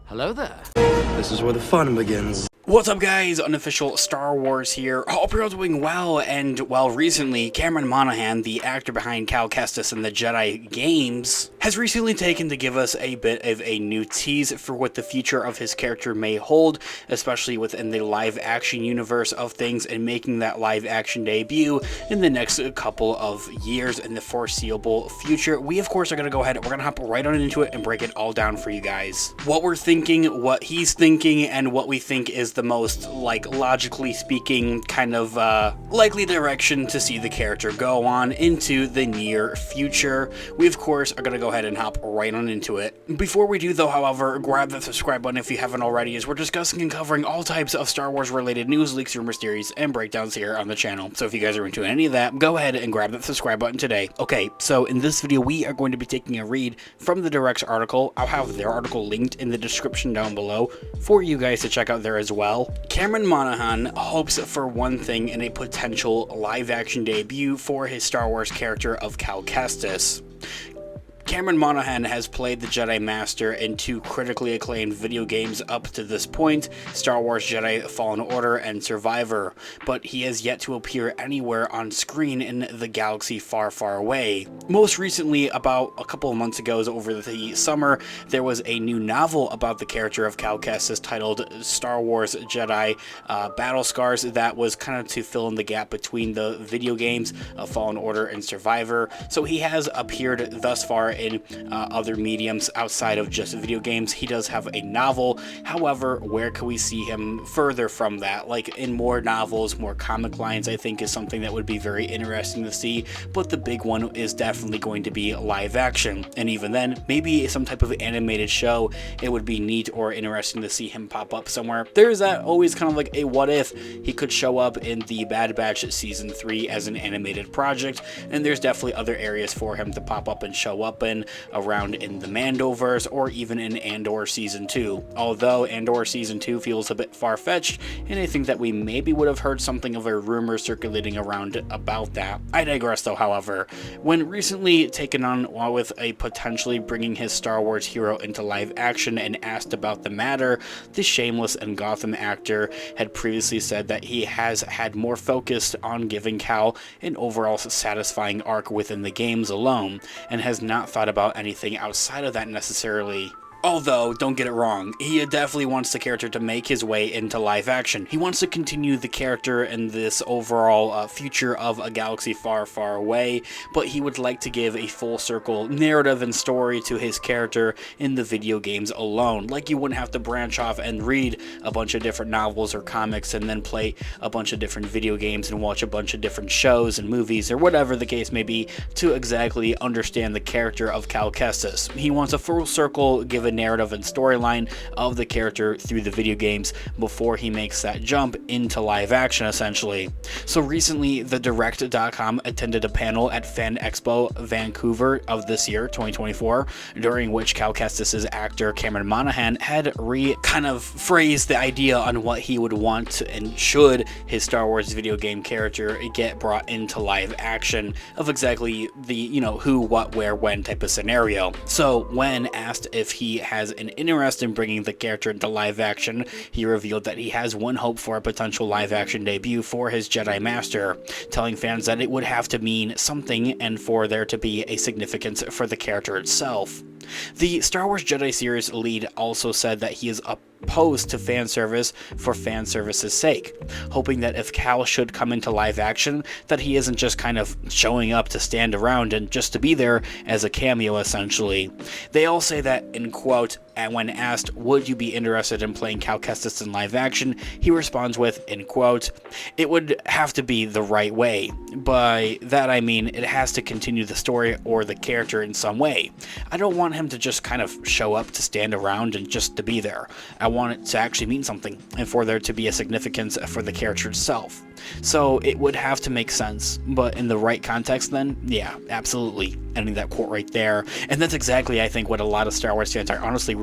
Hello there. This is where the fun begins. What's up, guys? Unofficial Star Wars here. Hope you're all doing well, and well, recently, Cameron Monaghan, the actor behind Cal Kestis in the Jedi games, has recently taken to give us a bit of a new tease for what the future of his character may hold, especially within the live-action universe of things, and making that live-action debut in the next couple of years in the foreseeable future. We, of course, are going to go ahead and we're going to hop right on into it and break it all down for you guys. What we're thinking, what he's thinking, and what we think is the most, logically speaking, kind of likely direction to see the character go on into the near future. We, of course, are going to go ahead and hop right on into it. Before we do, though, however, grab that subscribe button if you haven't already, as we're discussing and covering all types of Star Wars related news, leaks, rumors, theories, and breakdowns here on the channel. So if you guys are into any of that, go ahead and grab that subscribe button today. Okay, so in this video, we are going to be taking a read from the Direct's article. I'll have their article linked in the description down below for you guys to check out there as well. Cameron Monaghan hopes for one thing in a potential live-action debut for his Star Wars character of Cal Kestis. Cameron Monaghan has played the Jedi Master in two critically acclaimed video games up to this point, Star Wars Jedi Fallen Order and Survivor, but he has yet to appear anywhere on screen in the galaxy far, far away. Most recently, about a couple of months ago, over the summer, there was a new novel about the character of Cal Kestis titled Star Wars Jedi Battle Scars that was kind of to fill in the gap between the video games of Fallen Order and Survivor, so he has appeared thus far in other mediums outside of just video games. He does have a novel. However, where can we see him further from that? Like in more novels, more comic lines, I think is something that would be very interesting to see. But the big one is definitely going to be live action. And even then, maybe some type of animated show. It would be neat or interesting to see him pop up somewhere. There's that always kind of like a what if he could show up in the Bad Batch Season 3 as an animated project. And there's definitely other areas for him to pop up and show up in, around in the Mandoverse or even in Andor Season 2. Although Andor Season 2 feels a bit far-fetched, and I think that we maybe would have heard something of a rumor circulating around about that. I digress though, however. When recently taken on with a potentially bringing his Star Wars hero into live action and asked about the matter, the Shameless and Gotham actor had previously said that he has had more focus on giving Cal an overall satisfying arc within the games alone, and has not thought about anything outside of that necessarily. Although, don't get it wrong, he definitely wants the character to make his way into live action. He wants to continue the character in this overall future of a galaxy far, far away, but he would like to give a full circle narrative and story to his character in the video games alone. Like you wouldn't have to branch off and read a bunch of different novels or comics and then play a bunch of different video games and watch a bunch of different shows and movies or whatever the case may be to exactly understand the character of Cal Kestis. He wants a full circle, give a narrative and storyline of the character through the video games before he makes that jump into live action, essentially. So recently, the Direct.com attended a panel at Fan Expo Vancouver of this year, 2024, during which Cal Kestis' actor Cameron Monaghan had kind of phrased the idea on what he would want and should his Star Wars video game character get brought into live action of exactly the, who, what, where, when type of scenario. So when asked if he has an interest in bringing the character into live action, he revealed that he has one hope for a potential live action debut for his Jedi Master, telling fans that it would have to mean something and for there to be a significance for the character itself. The Star Wars Jedi series lead also said that he is opposed to fan service for fan service's sake, hoping that if Cal should come into live action, that he isn't just kind of showing up to stand around and just to be there as a cameo, essentially. They all say that, in quote, and when asked, would you be interested in playing Cal Kestis in live action, he responds with, in quote, it would have to be the right way. By that I mean it has to continue the story or the character in some way. I don't want him to just kind of show up to stand around and just to be there. I want it to actually mean something and for there to be a significance for the character itself. So it would have to make sense, but in the right context then, yeah, absolutely. Ending that quote right there. And that's exactly, I think, what a lot of Star Wars fans are honestly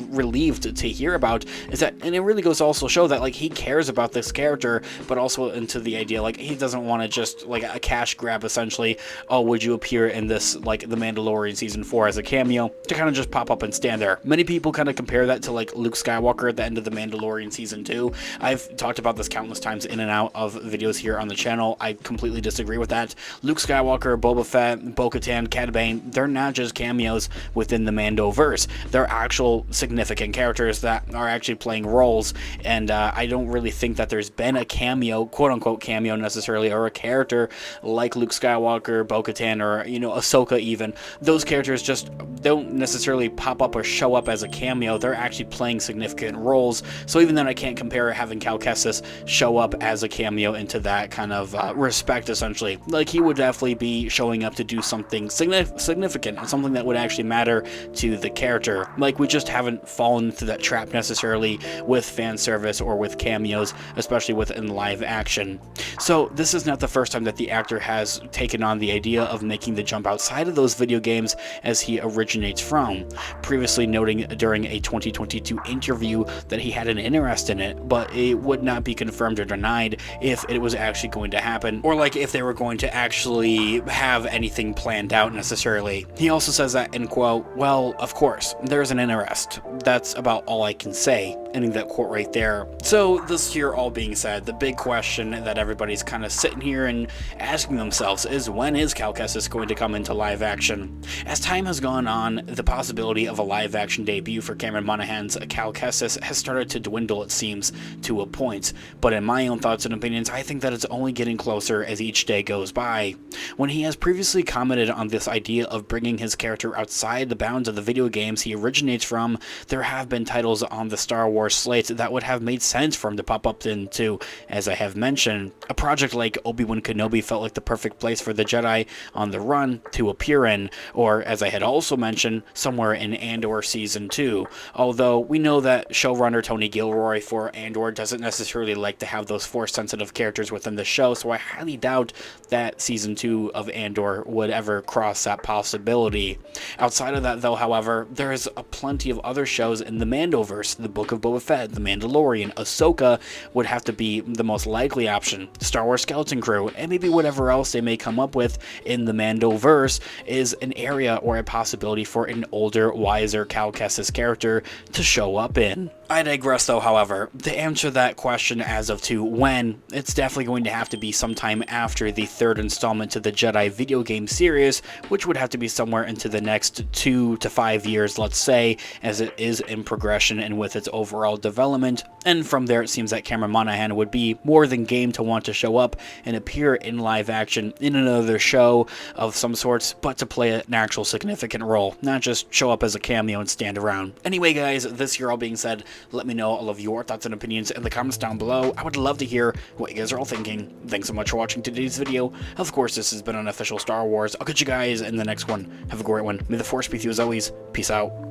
relieved to hear about is that, and it really goes to also show that like he cares about this character, but also into the idea like he doesn't want to just like a cash grab essentially. Oh, would you appear in this like The Mandalorian season 4 as a cameo to kind of just pop up and stand there? Many people kind of compare that to like Luke Skywalker at the end of The Mandalorian season 2. I've talked about this countless times in and out of videos here on the channel. I completely disagree with that. Luke Skywalker, Boba Fett, Bo-Katan, Cad Bane, they're not just cameos within the Mandoverse. They're actual significant characters that are actually playing roles, and I don't really think that there's been a cameo, quote-unquote cameo necessarily, or a character like Luke Skywalker, Bo-Katan, or, you know, Ahsoka even. Those characters just don't necessarily pop up or show up as a cameo. They're actually playing significant roles, so even then I can't compare having Cal Kestis show up as a cameo into that kind of respect, essentially. Like, he would definitely be showing up to do something significant and something that would actually matter to the character. Like, we just haven't fallen into that trap necessarily with fan service or with cameos, especially within live action. So this is not the first time that the actor has taken on the idea of making the jump outside of those video games as he originates from, previously noting during a 2022 interview that he had an interest in it, but it would not be confirmed or denied if it was actually going to happen, or like if they were going to actually have anything planned out necessarily. He also says that, in quote, "Well, of course, there's an interest. That's about all I can say," ending that quote right there. So this here all being said, the big question that everybody's kind of sitting here and asking themselves is, when is Cal Kestis going to come into live action? As time has gone on, the possibility of a live action debut for Cameron Monaghan's Cal Kestis has started to dwindle, it seems, to a point, but in my own thoughts and opinions, I think that it's only getting closer as each day goes by. When he has previously commented on this idea of bringing his character outside the bounds of the video games he originates from, there have been titles on the Star Wars slate that would have made sense for him to pop up into. As I have mentioned, a project like Obi-Wan Kenobi felt like the perfect place for the Jedi on the run to appear in, or as I had also mentioned, somewhere in Andor Season 2, although we know that showrunner Tony Gilroy for Andor doesn't necessarily like to have those Force-sensitive characters within the show, so I highly doubt that Season 2 of Andor would ever cross that possibility. Outside of that though, however, there is plenty of other shows in the Mandoverse. The Book of Boba Fett, The Mandalorian, Ahsoka would have to be the most likely option. Star Wars Skeleton Crew, and maybe whatever else they may come up with in the Mandoverse is an area or a possibility for an older, wiser Cal Kestis character to show up in. I digress though, however. To answer that question as of to when, it's definitely going to have to be sometime after the third installment to the Jedi video game series, which would have to be somewhere into the next 2 to 5 years, let's say, as it is in progression and with its overall development. And from there, it seems that Cameron Monaghan would be more than game to want to show up and appear in live action in another show of some sorts, but to play an actual significant role, not just show up as a cameo and stand around. Anyway guys, this here all being said, let me know all of your thoughts and opinions in the comments down below. I would love to hear what you guys are all thinking. Thanks so much for watching today's video. Of course, this has been Unofficial Star Wars. I'll catch you guys in the next one. Have a great one. May the Force be with you as always. Peace out.